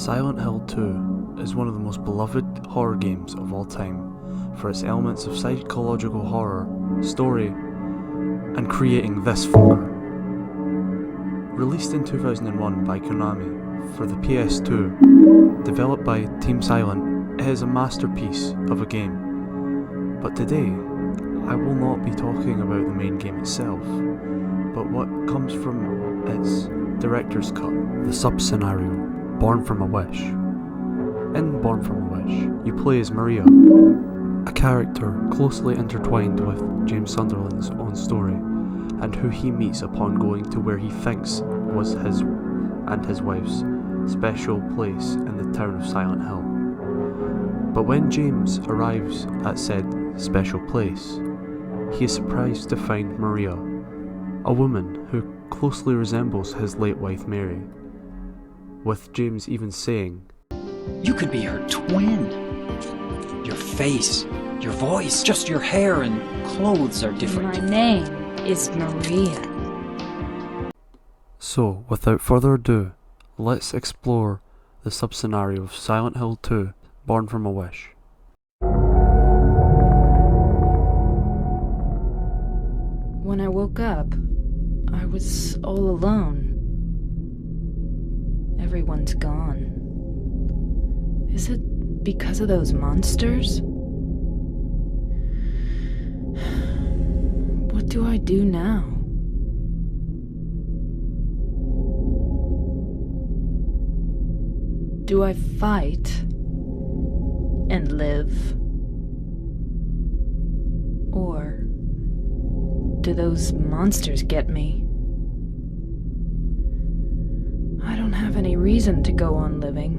Silent Hill 2 is one of the most beloved horror games of all time for its elements of psychological horror, story, and creating this fucker. Released in 2001 by Konami for the PS2, developed by Team Silent, it is a masterpiece of a game. But today, I will not be talking about the main game itself, but what comes from its director's cut, the sub-scenario, Born from a Wish. In Born from a Wish, you play as Maria, a character closely intertwined with James Sunderland's own story, and who he meets upon going to where he thinks was his and his wife's special place in the town of Silent Hill. But when James arrives at said special place, he is surprised to find Maria, a woman who closely resembles his late wife Mary, with James even saying, "You could be her twin. Your face, your voice, just your hair and clothes are different." My name is Maria. So, without further ado, let's explore the sub-scenario of Silent Hill 2, Born from a Wish. When I woke up, I was all alone. Everyone's gone. Is it because of those monsters? What do I do now? Do I fight and live? Or do those monsters get me? I don't have any reason to go on living.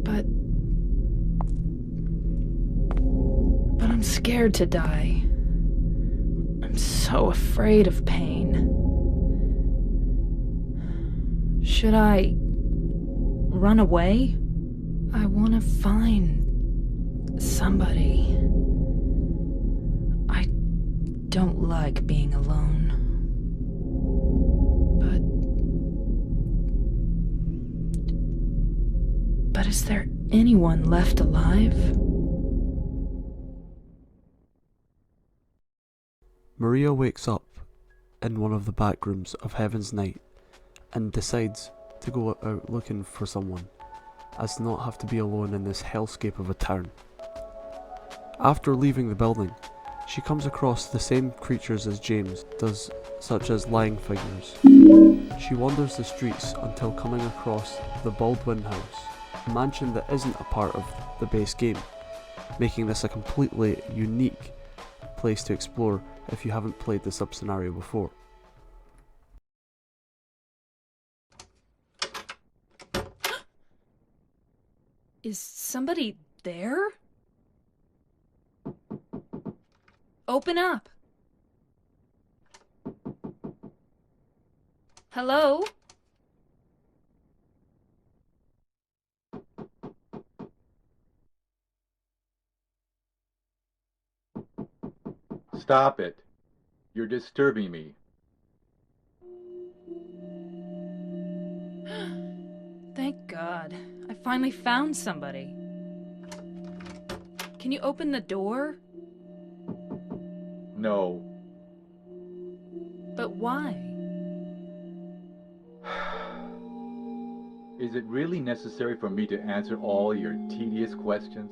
But I'm scared to die. I'm so afraid of pain. Should I run away? I want to find somebody. I don't like being alone. But is there anyone left alive? Maria wakes up in one of the back rooms of Heaven's Night and decides to go out looking for someone, as to not have to be alone in this hellscape of a town. After leaving the building, she comes across the same creatures as James does, such as lying figures. She wanders the streets until coming across the Baldwin house, a mansion that isn't a part of the base game, making this a completely unique place to explore if you haven't played the sub-scenario before. Is somebody there? Open up! Hello? Stop it. You're disturbing me. Thank God. I finally found somebody. Can you open the door? No. But why? Is it really necessary for me to answer all your tedious questions?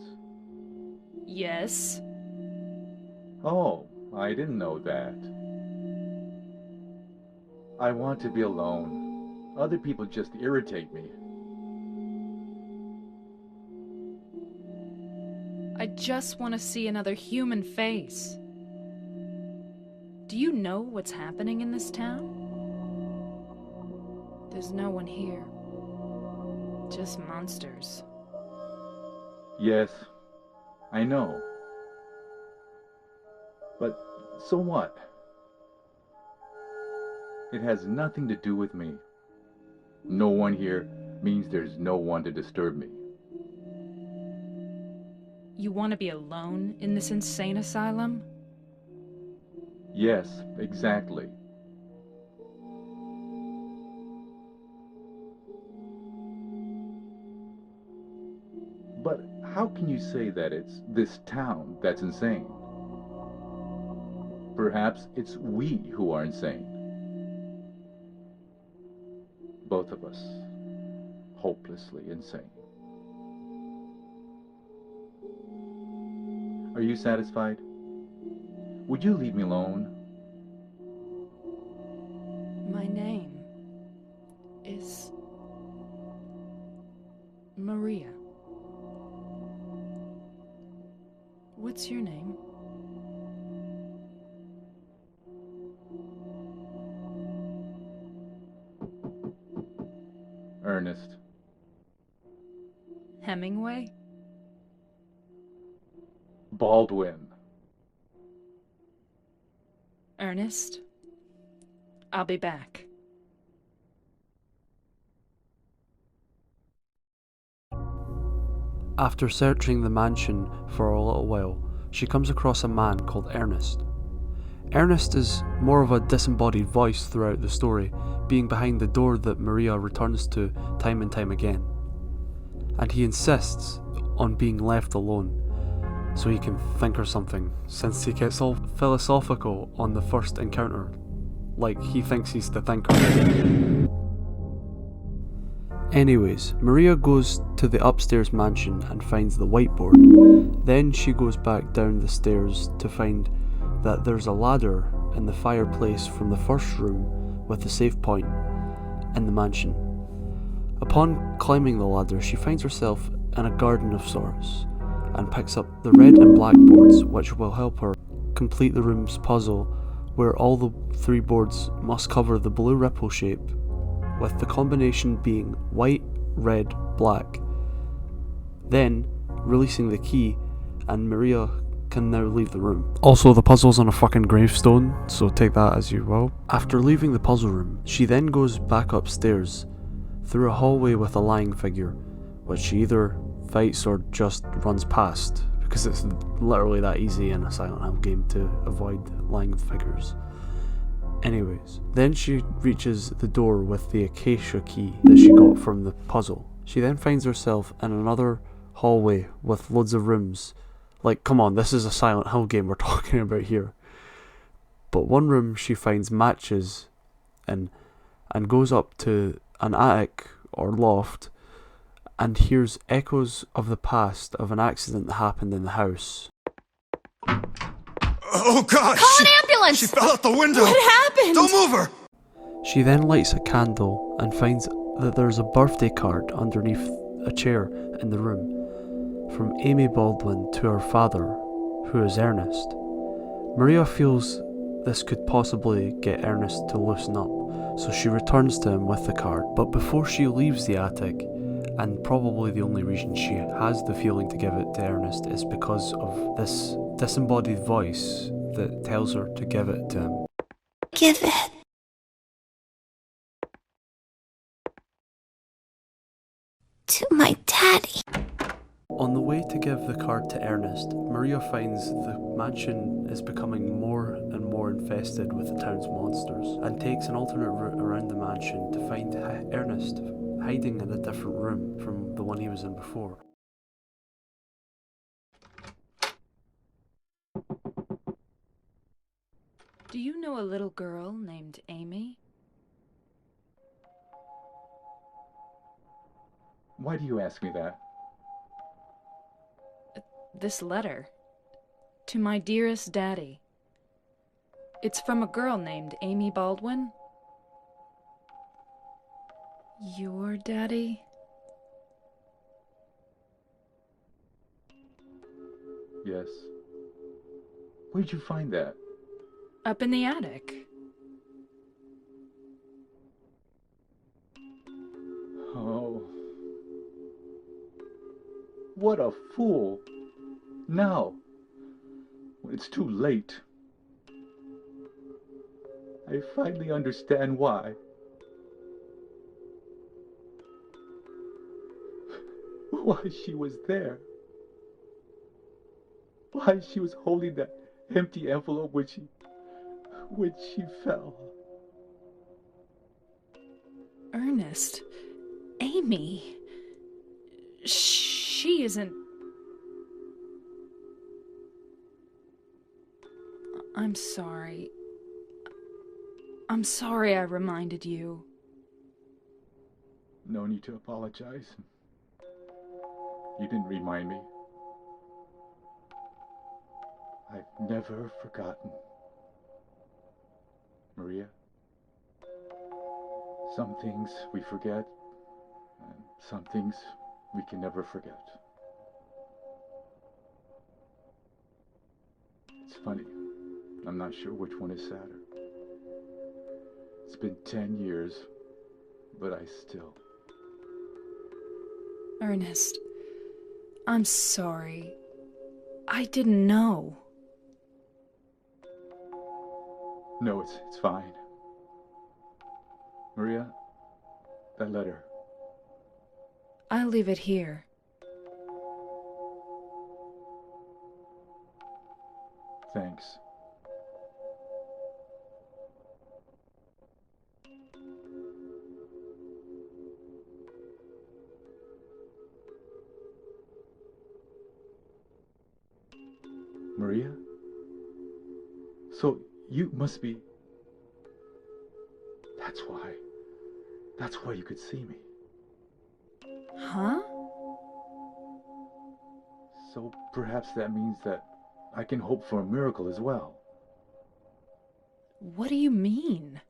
Yes. Oh, I didn't know that. I want to be alone. Other people just irritate me. I just want to see another human face. Do you know what's happening in this town? There's no one here. Just monsters. Yes, I know. But so what? It has nothing to do with me. No one here means there's no one to disturb me. You want to be alone in this insane asylum? Yes, exactly. How can you say that it's this town that's insane? Perhaps it's we who are insane. Both of us. Hopelessly insane. Are you satisfied? Would you leave me alone? My name is Maria. What's your name? Ernest. Hemingway? Baldwin. Ernest? I'll be back. After searching the mansion for a little while, she comes across a man called Ernest. Ernest is more of a disembodied voice throughout the story, being behind the door that Maria returns to time and time again. And he insists on being left alone so he can think or something, since he gets all philosophical on the first encounter, like he thinks he's the thinker. Anyways, Maria goes to the upstairs mansion and finds the whiteboard. Then she goes back down the stairs to find that there's a ladder in the fireplace from the first room with the save point in the mansion. Upon climbing the ladder, she finds herself in a garden of sorts and picks up the red and black boards, which will help her complete the room's puzzle, where all the three boards must cover the blue ripple shape, with the combination being white, red, black. Then, releasing the key, and Maria can now leave the room. Also, the puzzle's on a fucking gravestone, so take that as you will. After leaving the puzzle room, she then goes back upstairs, through a hallway with a lying figure, which she either fights or just runs past, because it's literally that easy in a Silent Hill game to avoid lying figures. Anyways, then she reaches the door with the acacia key that she got from the puzzle. She then finds herself in another hallway with loads of rooms. Like, come on, this is a Silent Hill game we're talking about here. But one room she finds matches in and goes up to an attic or loft and hears echoes of the past of an accident that happened in the house. Oh God! Call an ambulance! She fell out the window! What happened? Don't move her! She then lights a candle and finds that there's a birthday card underneath a chair in the room from Amy Baldwin to her father, who is Ernest. Maria feels this could possibly get Ernest to loosen up, so she returns to him with the card. But before she leaves the attic, and probably the only reason she has the feeling to give it to Ernest is because of this disembodied voice that tells her to give it to him. Give it. To my daddy. On the way to give the card to Ernest, Maria finds the mansion is becoming more and more infested with the town's monsters, and takes an alternate route around the mansion to find Ernest hiding in a different room from the one he was in before. Do you know a little girl named Amy? Why do you ask me that? This letter. To my dearest daddy. It's from a girl named Amy Baldwin. Your daddy? Yes. Where'd you find that? Up in the attic. Oh. What a fool. Now, when it's too late, I finally understand why. Why she was there. Why she was holding that empty envelope when she fell. Ernest. Amy. She isn't I'm sorry. I'm sorry I reminded you. No need to apologize. You didn't remind me. I've never forgotten. Maria, some things we forget, and some things we can never forget. It's funny. I'm not sure which one is sadder. It's been 10 years, but I still... Ernest, I'm sorry. I didn't know. No, it's fine. Maria, that letter. I'll leave it here. Thanks. Maria? So you must be... That's why you could see me. Huh? So perhaps that means that I can hope for a miracle as well. What do you mean?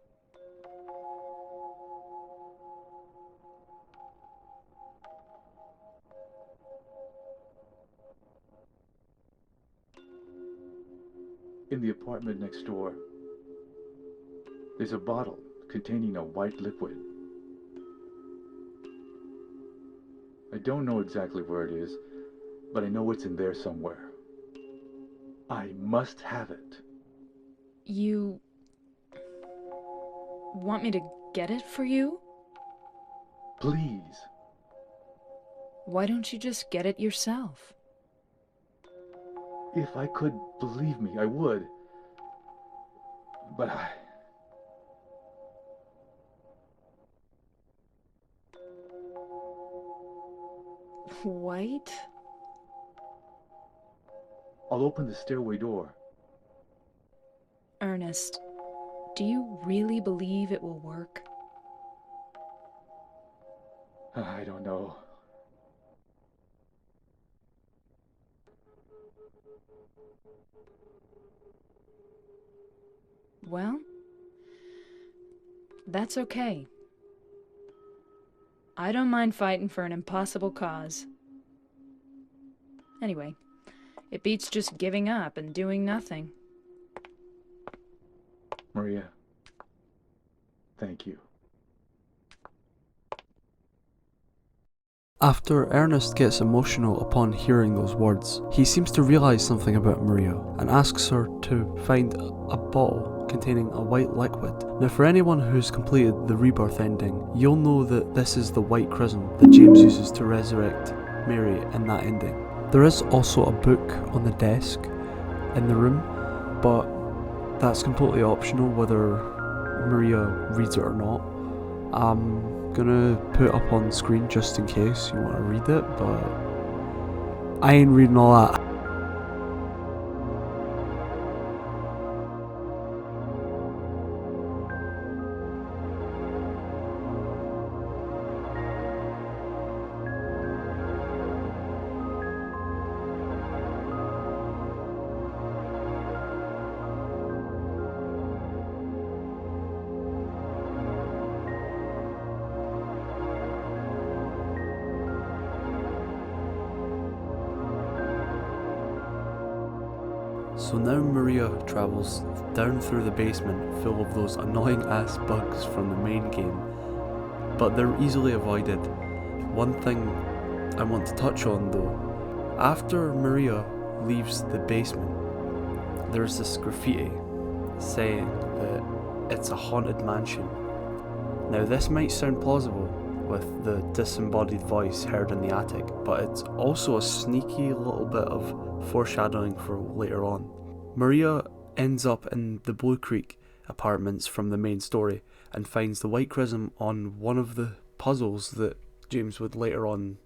In the apartment next door, there's a bottle containing a white liquid. I don't know exactly where it is, but I know it's in there somewhere. I must have it. You... want me to get it for you? Please. Why don't you just get it yourself? If I could, believe me, I would. But I... White? I'll open the stairway door. Ernest, do you really believe it will work? I don't know. Well, that's okay. I don't mind fighting for an impossible cause. Anyway, it beats just giving up and doing nothing. Maria, thank you. After Ernest gets emotional upon hearing those words, he seems to realise something about Maria and asks her to find a bottle containing a white liquid. Now, for anyone who's completed the Rebirth ending, you'll know that this is the white chrism that James uses to resurrect Mary in that ending. There is also a book on the desk in the room, but that's completely optional whether Maria reads it or not. I'm gonna put it up on screen just in case you want to read it, but I ain't reading all that. So now Maria travels down through the basement full of those annoying ass bugs from the main game, but they're easily avoided. One thing I want to touch on though, after Maria leaves the basement, there's this graffiti saying that it's a haunted mansion. Now this might sound plausible with the disembodied voice heard in the attic, but it's also a sneaky little bit of foreshadowing for later on. Maria ends up in the Blue Creek apartments from the main story and finds the white chrism on one of the puzzles that James would later on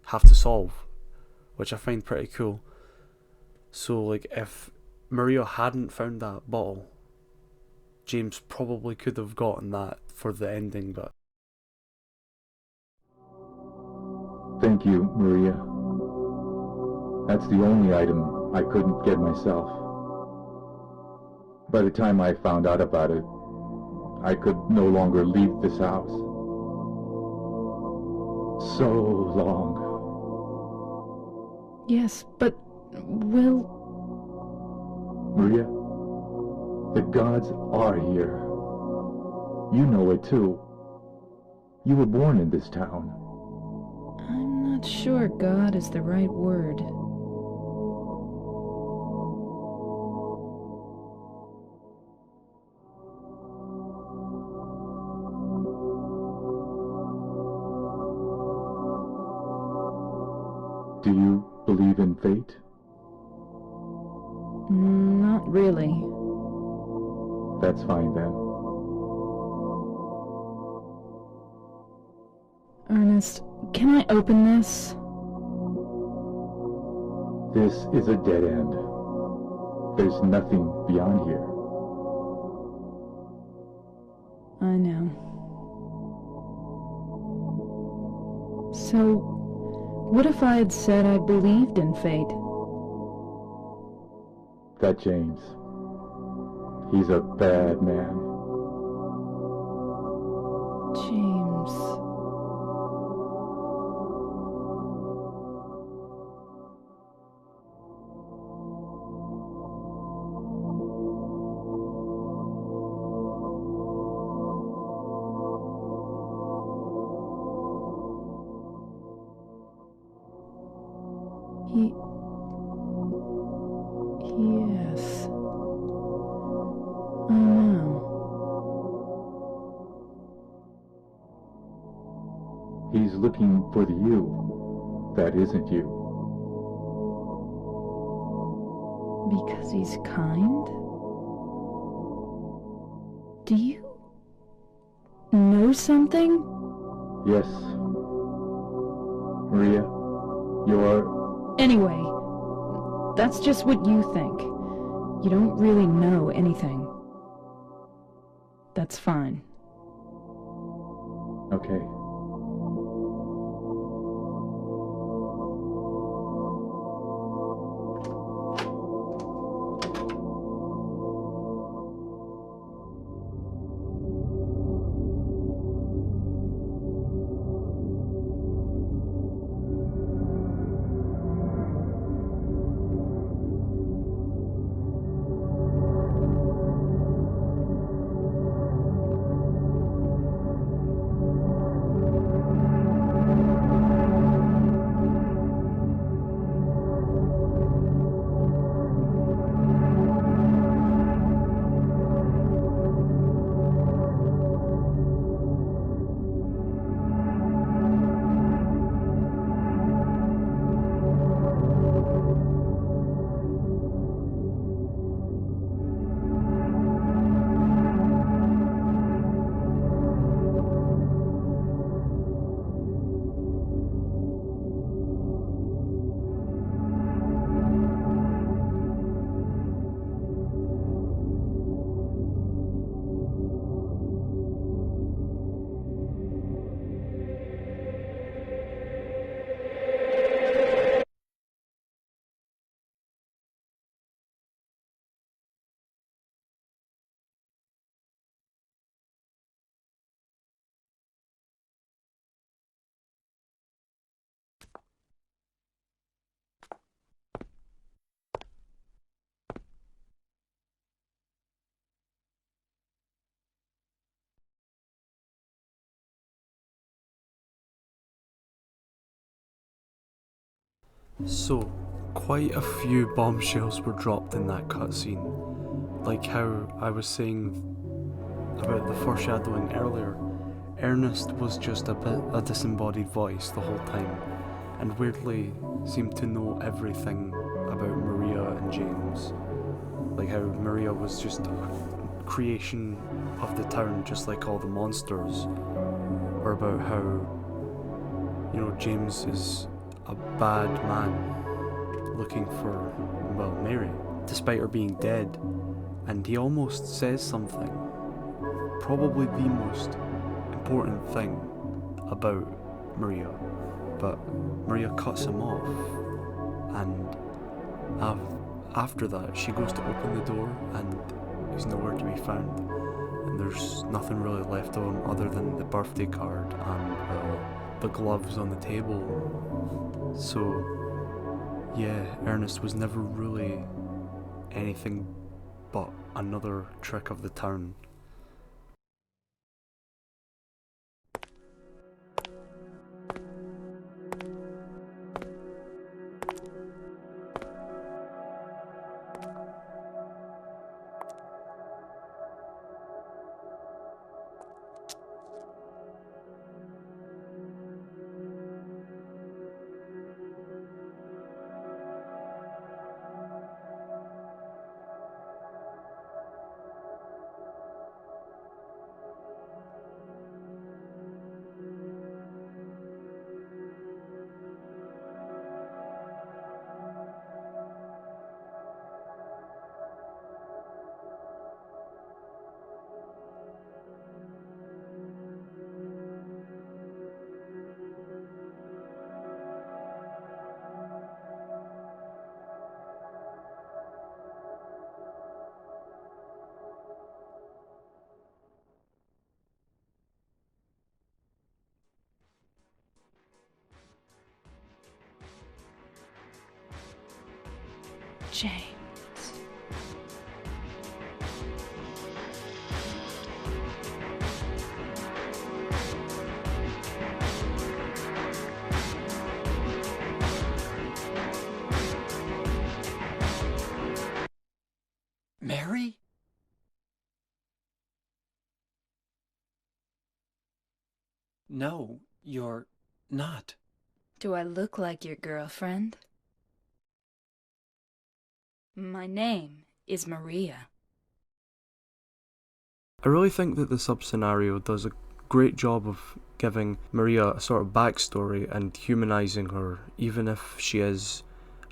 have to solve, which I find pretty cool. So like if Maria hadn't found that bottle, James probably could have gotten that for the ending, but... Thank you, Maria. That's the only item I couldn't get myself. By the time I found out about it, I could no longer leave this house. So long. Yes, but... Will... Maria, the gods are here. You know it too. You were born in this town. I'm not sure God is the right word. Do you believe in fate? Not really. That's fine then. Ernest, can I open this? This is a dead end. There's nothing beyond here. I know. So, what if I had said I believed in fate? That James. He's a bad man. James... Yes. I know. He's looking for the you that isn't you. Because he's kind? Do you know something? Yes. Maria, you're... Anyway, that's just what you think. You don't really know anything. That's fine. Okay. So, quite a few bombshells were dropped in that cutscene. Like how I was saying about the foreshadowing earlier, Ernest was just a disembodied voice the whole time, and weirdly seemed to know everything about Maria and James. Like how Maria was just a creation of the town, just like all the monsters. Or about how, you know, James is a bad man looking for, well, Mary. To despite her being dead, and he almost says something, probably the most important thing about Maria, but Maria cuts him off, and after that she goes to open the door and he's nowhere to be found, and there's nothing really left of him other than the birthday card and the gloves on the table. So yeah, Ernest was never really anything but another trick of the town. James. Mary? No, you're not. Do I look like your girlfriend? My name is Maria. I really think that the sub-scenario does a great job of giving Maria a sort of backstory and humanising her, even if she is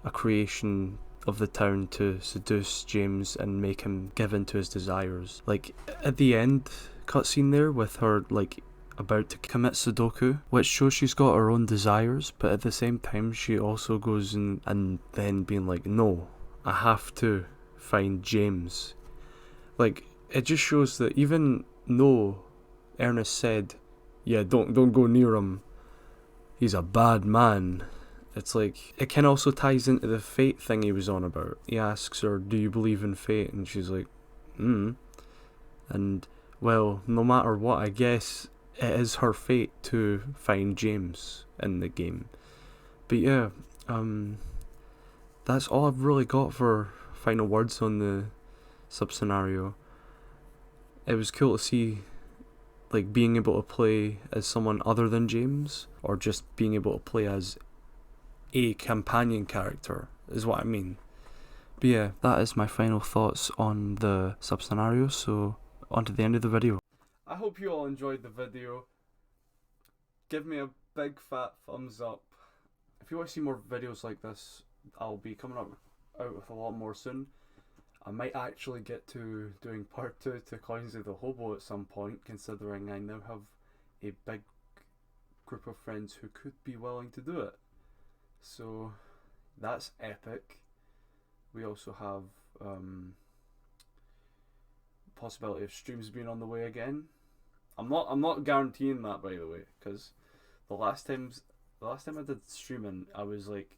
a creation of the town to seduce James and make him give in to his desires. Like, at the end cutscene there with her, like, about to commit Sudoku, which shows she's got her own desires, but at the same time she also goes in and then being like, no, I have to find James. Like, it just shows that even though Ernest said, yeah, don't go near him, he's a bad man, it's like, it kind of also ties into the fate thing he was on about. He asks her, do you believe in fate? And she's like, and, well, no matter what, I guess it is her fate to find James in the game. But yeah, that's all I've really got for final words on the sub-scenario. It was cool to see, like, being able to play as someone other than James, or just being able to play as a companion character, is what I mean. But yeah, that is my final thoughts on the sub-scenario, so on to the end of the video. I hope you all enjoyed the video. Give me a big fat thumbs up. If you want to see more videos like this, I'll be coming out with a lot more soon. I might actually get to doing part 2 to Coins of the Hobo at some point, considering I now have a big group of friends who could be willing to do it. So that's epic. We also have possibility of streams being on the way again. I'm not guaranteeing that, by the way, because the last time I did streaming, I was like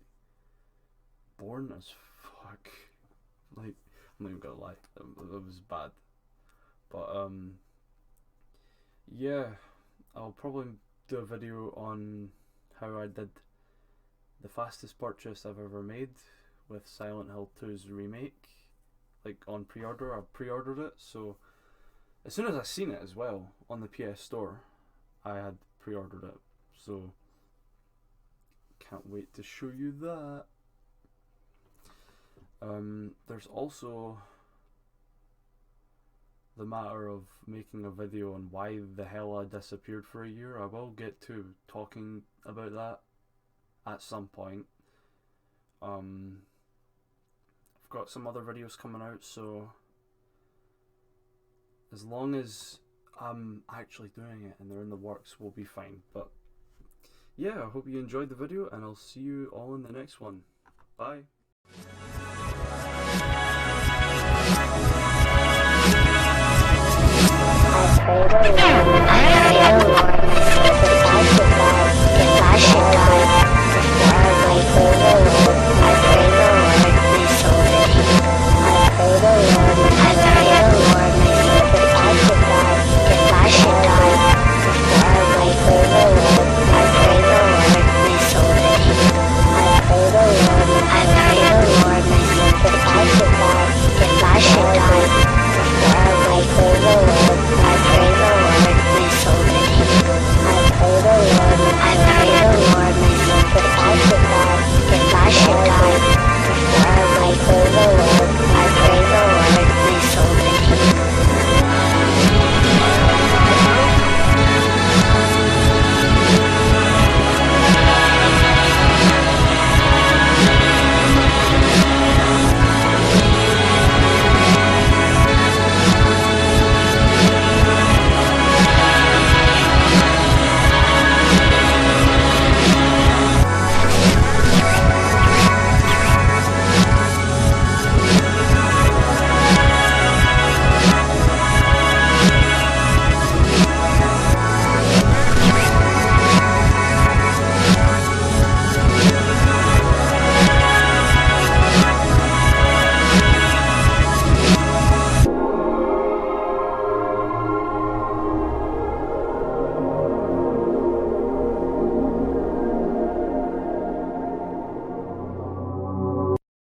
bored as fuck. Like, I'm not even gonna lie, it was bad. But yeah, I'll probably do a video on how I did the fastest purchase I've ever made with Silent Hill 2's remake, like on pre-order. I pre-ordered it, so as soon as I seen it as well on the PS Store, I had pre-ordered it, so can't wait to show you that. There's also the matter of making a video on why the hell I disappeared for a year. I will get to talking about that at some point. I've got some other videos coming out, so as long as I'm actually doing it and they're in the works, we'll be fine. But yeah, I hope you enjoyed the video, and I'll see you all in the next one. Bye. I